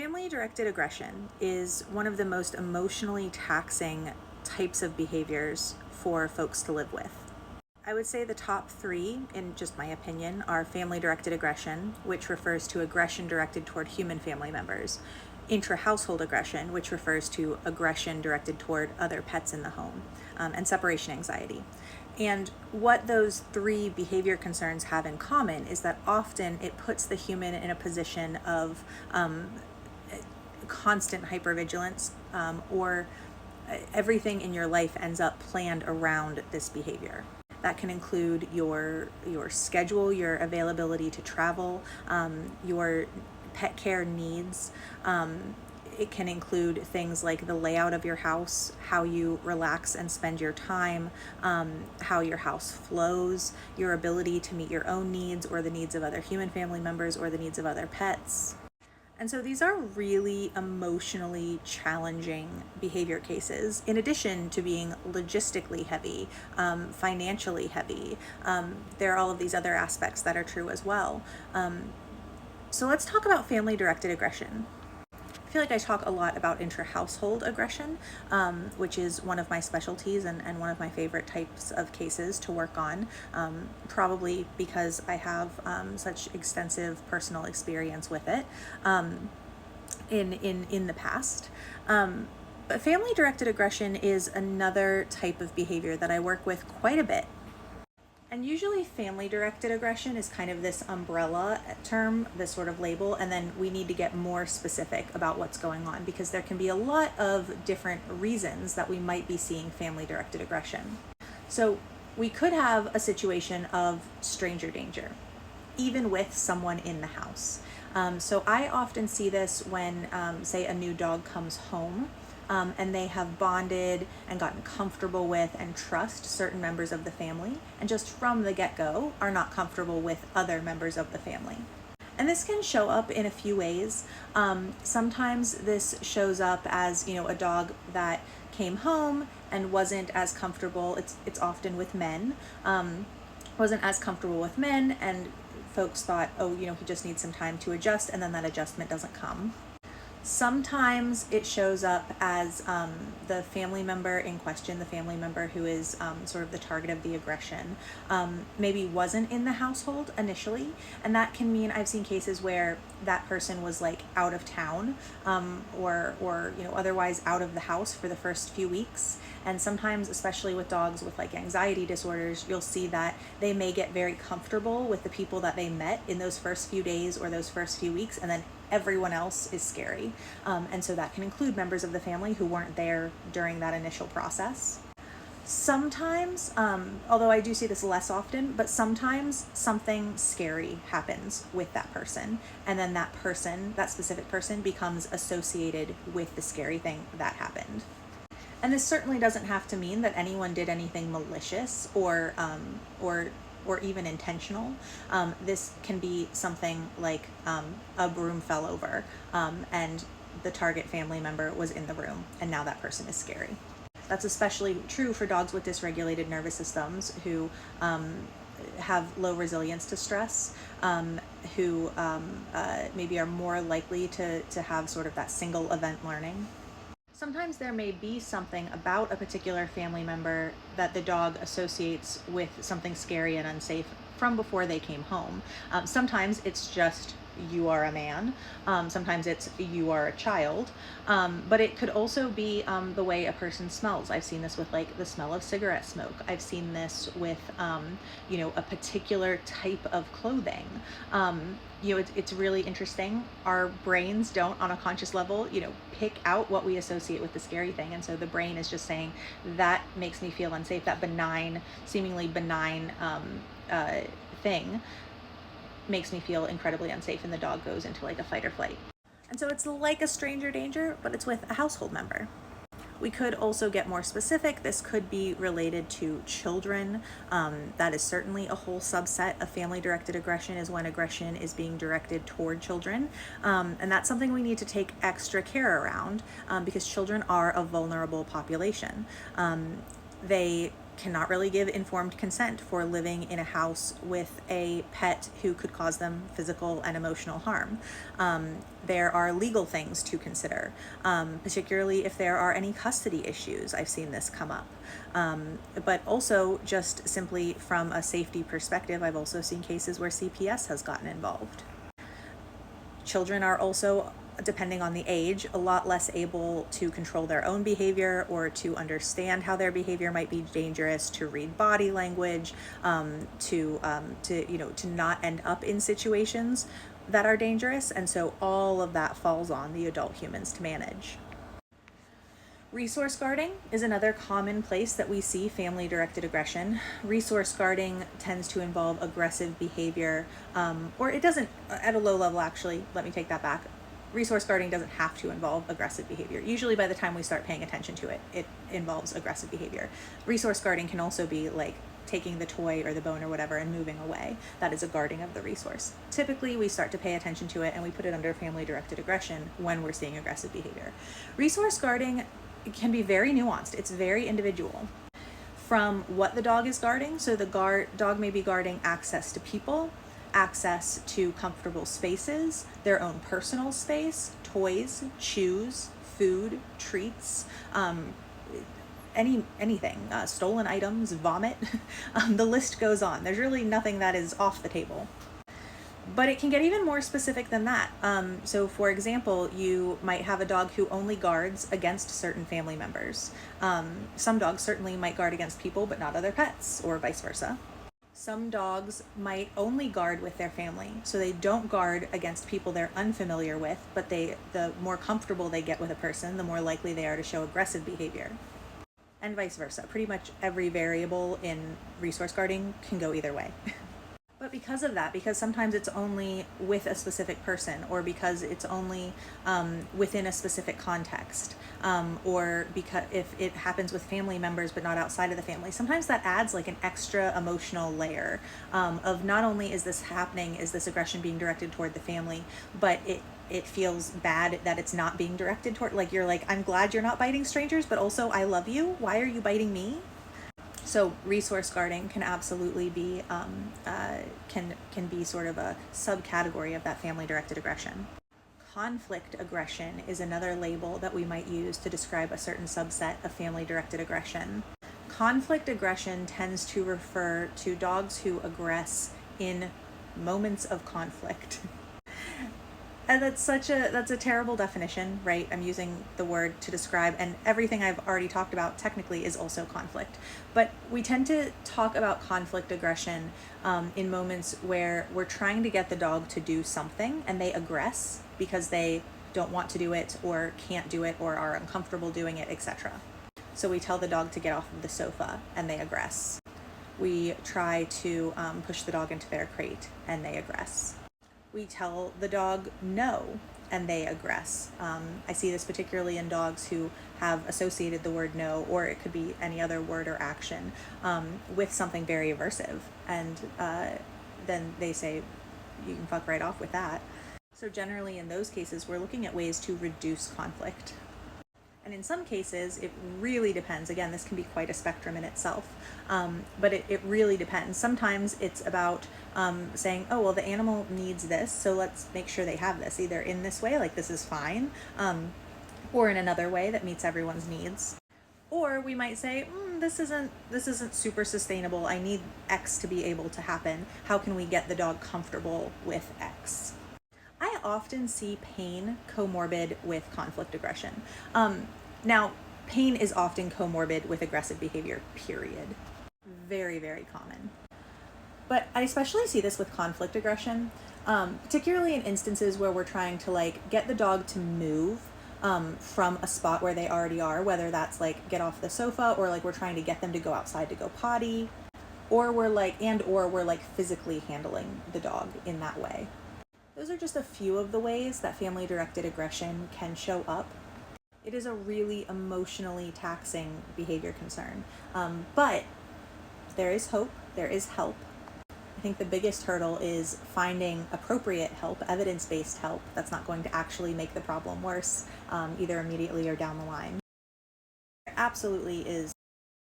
Family-directed aggression is one of the most emotionally taxing types of behaviors for folks to live with. I would say the top three, in just my opinion, are family-directed aggression, which refers to aggression directed toward human family members, intra-household aggression, which refers to aggression directed toward other pets in the home, and separation anxiety. And what those three behavior concerns have in common is that often it puts the human in a position of constant hypervigilance, or everything in your life ends up planned around this behavior. That can include your schedule, your availability to travel, your pet care needs. It can include things like the layout of your house, how you relax and spend your time, how your house flows, your ability to meet your own needs or the needs of other human family members or the needs of other pets. And so these are really emotionally challenging behavior cases, in addition to being logistically heavy, financially heavy. There are all of these other aspects that are true as well. So let's talk about family-directed aggression. I feel like I talk a lot about intra-household aggression, which is one of my specialties and one of my favorite types of cases to work on, probably because I have such extensive personal experience with it in the past. But family-directed aggression is another type of behavior that I work with quite a bit. And usually family-directed aggression is kind of this umbrella term, this sort of label, and then we need to get more specific about what's going on because there can be a lot of different reasons that we might be seeing family-directed aggression. So we could have a situation of stranger danger, even with someone in the house. So I often see this when, say, a new dog comes home. And they have bonded and gotten comfortable with and trust certain members of the family, and just from the get-go are not comfortable with other members of the family. And this can show up in a few ways. Sometimes this shows up as, a dog that came home and wasn't as comfortable. It's often with men. Wasn't as comfortable with men, and folks thought, oh, he just needs some time to adjust, and then that adjustment doesn't come. Sometimes it shows up as the family member in question, the family member who is sort of the target of the aggression, maybe wasn't in the household initially. And that can mean I've seen cases where that person was like out of town, or otherwise out of the house for the first few weeks. And sometimes, especially with dogs with like anxiety disorders, you'll see that they may get very comfortable with the people that they met in those first few days or those first few weeks, and then everyone else is scary. And so that can include members of the family who weren't there during that initial process. Sometimes, although I do see this less often, but sometimes something scary happens with that person, and then that specific person becomes associated with the scary thing that happened. And this certainly doesn't have to mean that anyone did anything malicious or even intentional. This can be something like a broom fell over, and the target family member was in the room, and now that person is scary. That's especially true for dogs with dysregulated nervous systems who have low resilience to stress, who maybe are more likely to have sort of that single event learning. Sometimes there may be something about a particular family member that the dog associates with something scary and unsafe from before they came home. Sometimes it's just you are a man. Sometimes it's you are a child. But it could also be the way a person smells. I've seen this with like the smell of cigarette smoke. I've seen this with a particular type of clothing. It's really interesting. Our brains don't, on a conscious level, pick out what we associate with the scary thing. And so the brain is just saying, that makes me feel unsafe. That seemingly benign thing makes me feel incredibly unsafe, and the dog goes into like a fight or flight. And so it's like a stranger danger, but it's with a household member. We could also get more specific. This could be related to children. That is certainly a whole subset of family-directed aggression, is when aggression is being directed toward children. And that's something we need to take extra care around, because children are a vulnerable population. They cannot really give informed consent for living in a house with a pet who could cause them physical and emotional harm. There are legal things to consider, particularly if there are any custody issues. I've seen this come up. But also just simply from a safety perspective, I've also seen cases where CPS has gotten involved. Children are also, depending on the age, a lot less able to control their own behavior or to understand how their behavior might be dangerous, to read body language, to not end up in situations that are dangerous. And so all of that falls on the adult humans to manage. Resource guarding is another common place that we see family-directed aggression. Resource guarding tends to involve aggressive behavior, or it doesn't, at a low level actually, let me take that back. Resource guarding doesn't have to involve aggressive behavior. Usually by the time we start paying attention to it, it involves aggressive behavior. Resource guarding can also be like taking the toy or the bone or whatever and moving away. That is a guarding of the resource. Typically, we start to pay attention to it and we put it under family-directed aggression when we're seeing aggressive behavior. Resource guarding can be very nuanced. It's very individual. From what the dog is guarding, so the dog may be guarding access to people, access to comfortable spaces, their own personal space, toys, shoes, food, treats, anything, stolen items, vomit. The list goes on. There's really nothing that is off the table. But it can get even more specific than that. So for example, you might have a dog who only guards against certain family members. Some dogs certainly might guard against people, but not other pets, or vice versa. Some dogs might only guard with their family, so they don't guard against people they're unfamiliar with, but the more comfortable they get with a person, the more likely they are to show aggressive behavior. And vice versa. Pretty much every variable in resource guarding can go either way. But because of that, because sometimes it's only with a specific person, or because it's only within a specific context, or because if it happens with family members but not outside of the family, sometimes that adds like an extra emotional layer of not only is this happening, is this aggression being directed toward the family, but it feels bad that it's not being directed toward, like you're like, I'm glad you're not biting strangers, but also I love you. Why are you biting me? So resource guarding can absolutely be can be sort of a subcategory of that family-directed aggression. Conflict aggression is another label that we might use to describe a certain subset of family-directed aggression. Conflict aggression tends to refer to dogs who aggress in moments of conflict. And that's a terrible definition, right? I'm using the word to describe, and everything I've already talked about technically is also conflict. But we tend to talk about conflict aggression in moments where we're trying to get the dog to do something and they aggress because they don't want to do it or can't do it or are uncomfortable doing it, etc. So we tell the dog to get off of the sofa and they aggress. We try to push the dog into their crate and they aggress. We tell the dog no, and they aggress. I see this particularly in dogs who have associated the word no, or it could be any other word or action, with something very aversive. And then they say, you can fuck right off with that. So generally in those cases, we're looking at ways to reduce conflict. And in some cases, it really depends. Again, this can be quite a spectrum in itself, but it really depends. Sometimes it's about saying, oh, well, the animal needs this, so let's make sure they have this, either in this way, like this is fine, or in another way that meets everyone's needs. Or we might say, this isn't super sustainable. I need X to be able to happen. How can we get the dog comfortable with X? I often see pain comorbid with conflict aggression. Now, pain is often comorbid with aggressive behavior, period. Very, very common. But I especially see this with conflict aggression, particularly in instances where we're trying to like get the dog to move from a spot where they already are, whether that's like get off the sofa, or like we're trying to get them to go outside to go potty, or we're like physically handling the dog in that way. Those are just a few of the ways that family-directed aggression can show up. It is a really emotionally taxing behavior concern, but there is hope, there is help. I think the biggest hurdle is finding appropriate help, evidence-based help, that's not going to actually make the problem worse, either immediately or down the line. There absolutely is